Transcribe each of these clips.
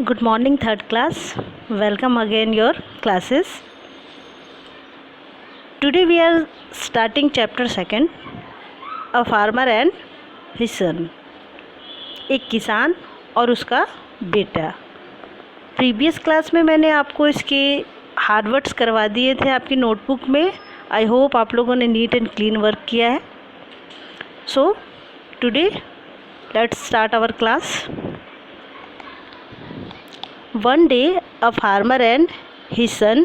Good morning, third class. Welcome again your classes. Today we are starting chapter second, A farmer and his son. एक किसान और उसका बेटा. Previous class में मैंने आपको इसके हार्ड वर्ड्स करवा दिए थे आपकी नोटबुक में. आई होप आप लोगों ने नीट एंड क्लीन वर्क किया है. So today let's start our class. One day, a farmer and his son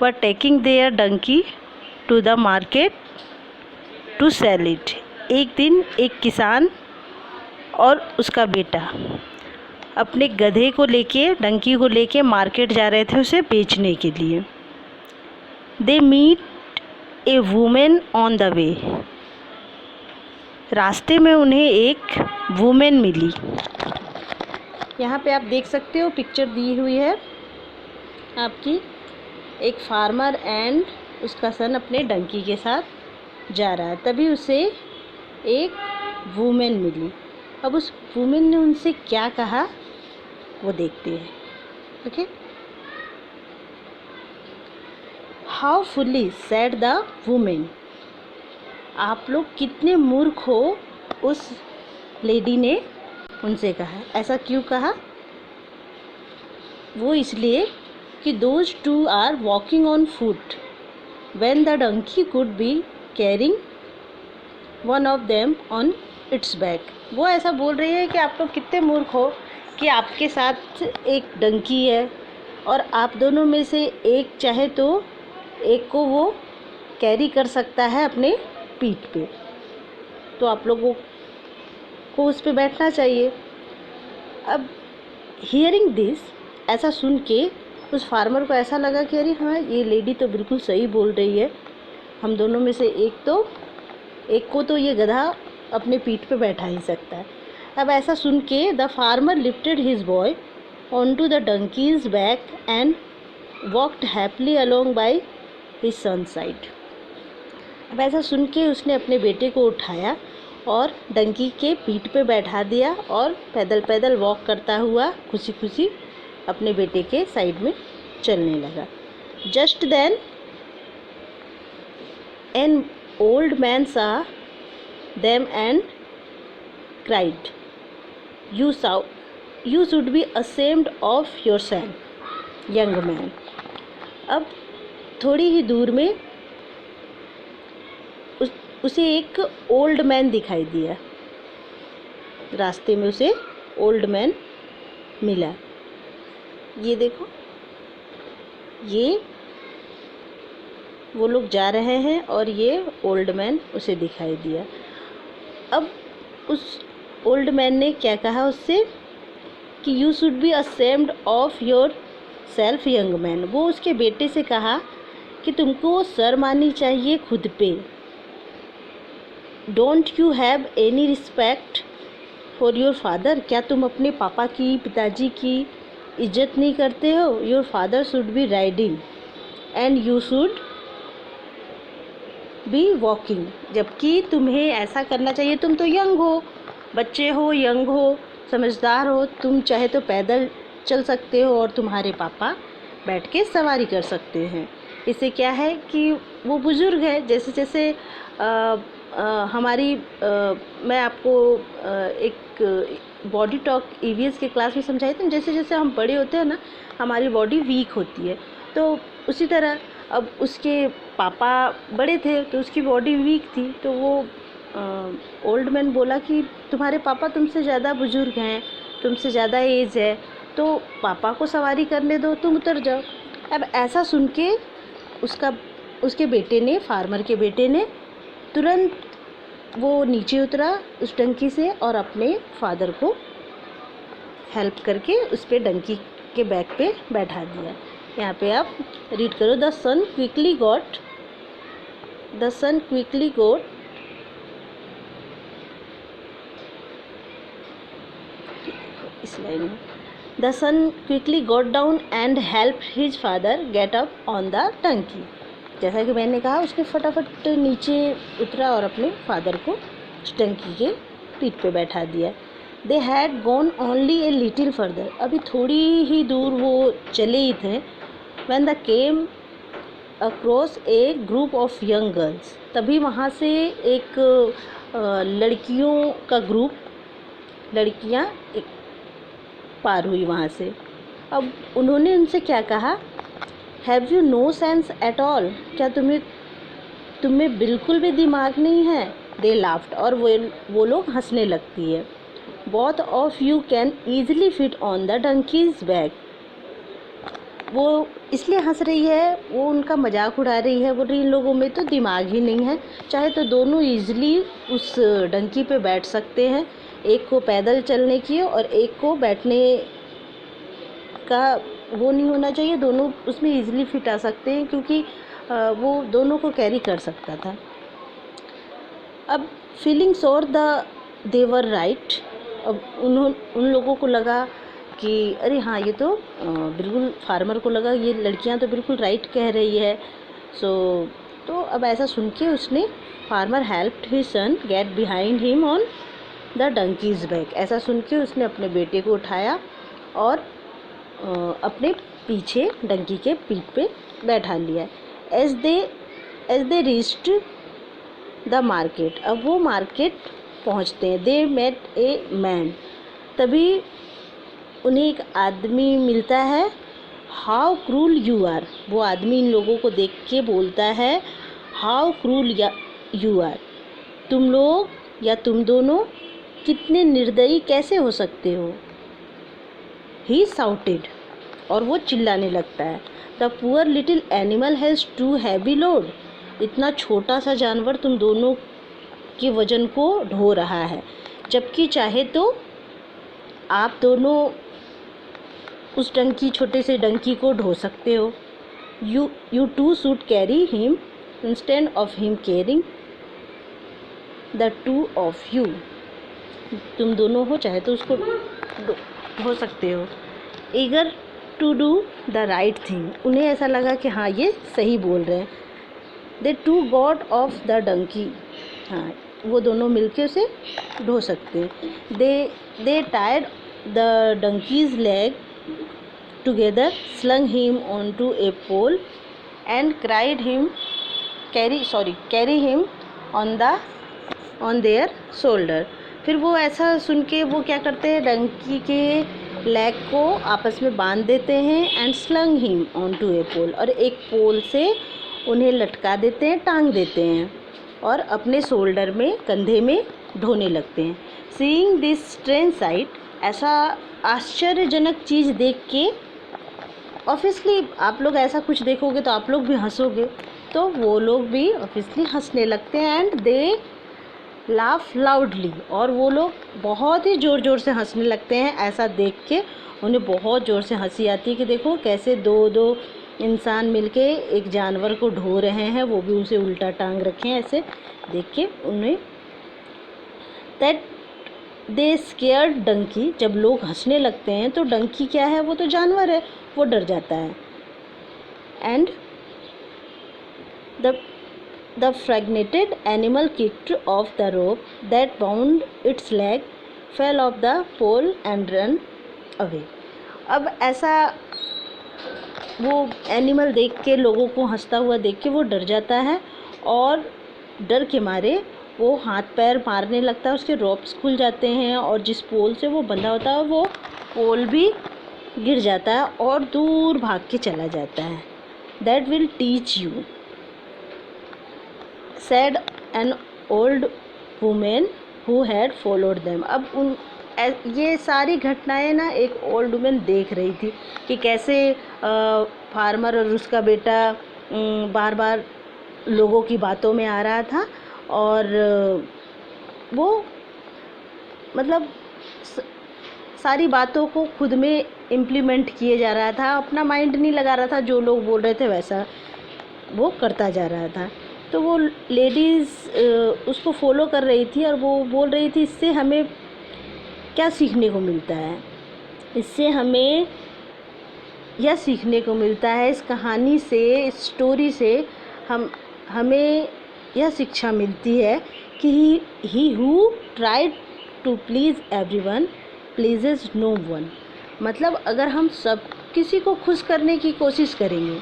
were taking their donkey to the market to sell it. एक दिन एक किसान और उसका बेटा अपने गधे को लेके डंकी को लेके मार्केट जा रहे थे उसे बेचने के लिए. They meet a woman on the way. रास्ते में उन्हें एक वुमेन मिली. यहाँ पे आप देख सकते हो पिक्चर दी हुई है आपकी. एक फार्मर एंड उसका सन अपने डंकी के साथ जा रहा है. तभी उसे एक वुमेन मिली. अब उस वुमेन ने उनसे क्या कहा वो देखते हैं. Okay. How fully said the women. आप लोग कितने मूर्ख हो, उस लेडी ने उनसे कहा. ऐसा क्यों कहा? वो इसलिए कि those two are walking on foot when the donkey could be carrying one of them on its back. वो ऐसा बोल रही है कि आप लोग कितने मूर्ख हो कि आपके साथ एक डंकी है और आप दोनों में से एक चाहे तो एक को वो कैरी कर सकता है अपने पीठ पे, तो आप लोगों को उस पे बैठना चाहिए. अब हियरिंग दिस, ऐसा सुन के उस फार्मर को ऐसा लगा कि अरे हाँ, ये लेडी तो बिल्कुल सही बोल रही है. हम दोनों में से एक को तो ये गधा अपने पीठ पे बैठा ही सकता है. अब ऐसा सुन के the farmer lifted his boy on to the donkey's back and walked happily along by his son side. अब ऐसा सुन के उसने अपने बेटे को उठाया और डंकी के पीठ पे बैठा दिया और पैदल पैदल वॉक करता हुआ खुशी खुशी अपने बेटे के साइड में चलने लगा. Just then an old man saw them and cried, you should be ashamed of your son young man. अब थोड़ी ही दूर में उसे एक ओल्ड मैन दिखाई दिया. रास्ते में उसे ओल्ड मैन मिला. ये देखो, ये वो लोग जा रहे हैं और ये ओल्ड मैन उसे दिखाई दिया. अब उस ओल्ड मैन ने क्या कहा उससे कि you should be ashamed of your self young man. वो उसके बेटे से कहा कि तुमको शर्म आनी चाहिए खुद पे. Don't you have any respect for your father. क्या तुम अपने पापा की, पिताजी की इज्जत नहीं करते हो? Your father should be riding and you should be walking. जबकि तुम्हें ऐसा करना चाहिए. तुम तो यंग हो, बच्चे हो, यंग हो, समझदार हो. तुम चाहे तो पैदल चल सकते हो और तुम्हारे पापा बैठ के सवारी कर सकते हैं. इससे क्या है कि वो बुज़ुर्ग है. जैसे जैसे मैं आपको एक बॉडी टॉक ईवीएस के क्लास में समझाई थी. जैसे जैसे हम बड़े होते हैं ना, हमारी बॉडी वीक होती है. तो उसी तरह अब उसके पापा बड़े थे तो उसकी बॉडी वीक थी. तो वो ओल्ड मैन बोला कि तुम्हारे पापा तुमसे ज़्यादा बुज़ुर्ग हैं, तुमसे ज़्यादा एज है, तो पापा को सवारी करने दो, तुम उतर जाओ. अब ऐसा सुन के उसके बेटे ने, फार्मर के बेटे ने तुरंत वो नीचे उतरा उस डंकी से और अपने फादर को हेल्प करके उस पे डंकी के बैक पे बैठा दिया. यहाँ पे आप रीड करो. द सन क्विकली गॉट इस लाइन में the son quickly got down and help his father get up on the donkey. जैसा कि मैंने कहा, उसने फटाफट नीचे उतरा और अपने फादर को डंकी के पीठ पे बैठा दिया. They had gone only a little further, अभी थोड़ी ही दूर वो चले ही थे। When the came across A group of young girls, तभी वहाँ से एक लड़कियों का ग्रुप, लड़कियाँ एक पार हुई वहाँ से। अब उन्होंने उनसे क्या कहा, have you know sense at all, क्या तुम्हें बिल्कुल भी दिमाग नहीं है। दे लाफ्ड, और वो लोग हंसने लगती है। Both of you can easily fit on the donkey's back, वो इसलिए हंस रही है, वो उनका मजाक उड़ा रही है, बोल रही इन लोगों में तो दिमाग ही नहीं है, चाहे तो दोनों ईजिली उस डंकी पे बैठ सकते हैं, एक को पैदल चलने की और एक को बैठने का वो नहीं होना चाहिए, दोनों उसमें ईजिली फिट आ सकते हैं, क्योंकि वो दोनों को कैरी कर सकता था। अब feeling sure they were right, अब उन लोगों को लगा कि अरे हाँ ये तो बिल्कुल, फार्मर को लगा ये लड़कियां तो बिल्कुल राइट कह रही है। तो अब ऐसा सुन के उसने, farmer helped his son get behind him on the donkey's back, ऐसा सुन के उसने अपने बेटे को उठाया और अपने पीछे डंकी के पीठ पे बैठा लिया। As they reached the market, अब वो मार्केट पहुंचते हैं। दे मेट ए मैन, तभी उन्हें एक आदमी मिलता है। हाउ क्रूल यू आर, वो आदमी इन लोगों को देख के बोलता है, हाउ क्रूल यू आर, तुम लोग या तुम दोनों कितने निर्दयी कैसे हो सकते हो। ही साउटेड, और वो चिल्लाने लगता है, the poor little animal has too heavy load, इतना छोटा सा जानवर तुम दोनों के वजन को ढो रहा है, जबकि चाहे तो आप दोनों उस छोटे से डंकी को ढो सकते हो। You two should carry him instead of him carrying the two of you, तुम दोनों हो चाहे तो उसको ढो सकते हो। Eager to do the right thing, उन्हें ऐसा लगा कि हाँ ये सही बोल रहे हैं। They too got off the donkey, हाँ वो दोनों मिलके उसे ढो सकते हैं। दे टायर्ड the donkey's leg together, slung him onto a pole and carry him on their shoulder। फिर वो ऐसा सुन के वो क्या करते हैं, डंकी के लेग को आपस में बांध देते हैं, and slung him onto a pole, और एक पोल से उन्हें लटका देते हैं, टांग देते हैं, और अपने शोल्डर में, कंधे में ढोने लगते हैं। सीइंग दिस स्ट्रेंज साइट, ऐसा आश्चर्यजनक चीज़ देख के, ऑब्वियसली आप लोग ऐसा कुछ देखोगे तो आप लोग भी हंसोगे, तो वो लोग भी ऑब्वियसली हंसने लगते हैं। एंड दे लाफ लाउडली, और वो लोग बहुत ही ज़ोर ज़ोर से हंसने लगते हैं। ऐसा देख के उन्हें बहुत ज़ोर से हंसी आती है कि देखो कैसे दो इंसान मिलके एक जानवर को ढो रहे हैं, वो भी उसे उल्टा टांग रखे हैं। ऐसे देख के उन्हें, दैट दे स्केयर्ड डंकी, जब लोग हंसने लगते हैं तो डंकी क्या है, वो तो जानवर है, वो डर जाता है। And the frightened animal kicked off the rope that bound its leg, fell off the pole and ran away. अब ऐसा वो एनिमल देख के, लोगों को हंसता हुआ देख के वो डर जाता है, और डर के मारे वो हाथ पैर मारने लगता है, उसके रोप्स खुल जाते हैं, और जिस पोल से वो बंधा होता है वो पोल भी गिर जाता है और दूर भाग के चला जाता है। That will teach you, said an old women who had followed them. अब ये सारी घटनाएं ना एक ओल्ड वुमेन देख रही थी कि कैसे फार्मर और उसका बेटा बार बार लोगों की बातों में आ रहा था, और वो मतलब सारी बातों को खुद में इम्प्लीमेंट किए जा रहा था, अपना माइंड नहीं लगा रहा था, जो लोग बोल रहे थे वैसा वो करता जा रहा था। तो वो लेडीज़ उसको फॉलो कर रही थी, और वो बोल रही थी इससे हमें क्या सीखने को मिलता है, इससे हमें यह सीखने को मिलता है, इस कहानी से, इस स्टोरी से हमें यह शिक्षा मिलती है कि he who tried to please everyone pleases no one. मतलब अगर हम सब किसी को खुश करने की कोशिश करेंगे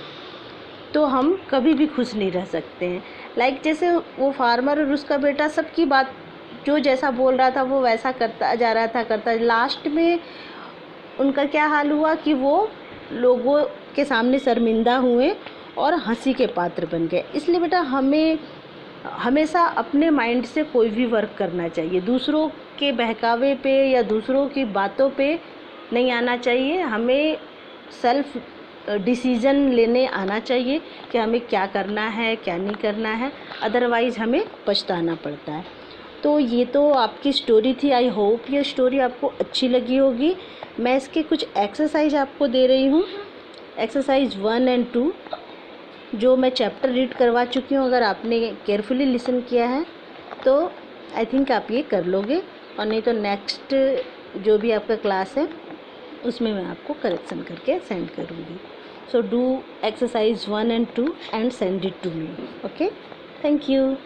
तो हम कभी भी खुश नहीं रह सकते हैं। लाइक जैसे वो फार्मर और उसका बेटा सबकी बात जो जैसा बोल रहा था वो वैसा करता जा रहा था, करता, लास्ट में उनका क्या हाल हुआ कि वो लोगों के सामने शर्मिंदा हुए और हंसी के पात्र बन गए। इसलिए बेटा हमें हमेशा अपने माइंड से कोई भी वर्क करना चाहिए, दूसरों के बहकावे पे या दूसरों की बातों पे नहीं आना चाहिए। हमें सेल्फ डिसीज़न लेने आना चाहिए कि हमें क्या करना है क्या नहीं करना है, अदरवाइज़ हमें पछताना पड़ता है। तो ये तो आपकी स्टोरी थी। आई होप ये स्टोरी आपको अच्छी लगी होगी। मैं इसके कुछ एक्सरसाइज आपको दे रही हूँ, एक्सरसाइज 1 और 2 जो मैं चैप्टर रीड करवा चुकी हूँ। अगर आपने केयरफुली लिसन किया है तो आई थिंक आप ये कर लोगे, और नहीं तो नेक्स्ट जो भी आपका क्लास है उसमें मैं आपको करेक्शन करके सेंड करूँगी। सो डू एक्सरसाइज 1 और 2 and send it to me. Okay, thank you.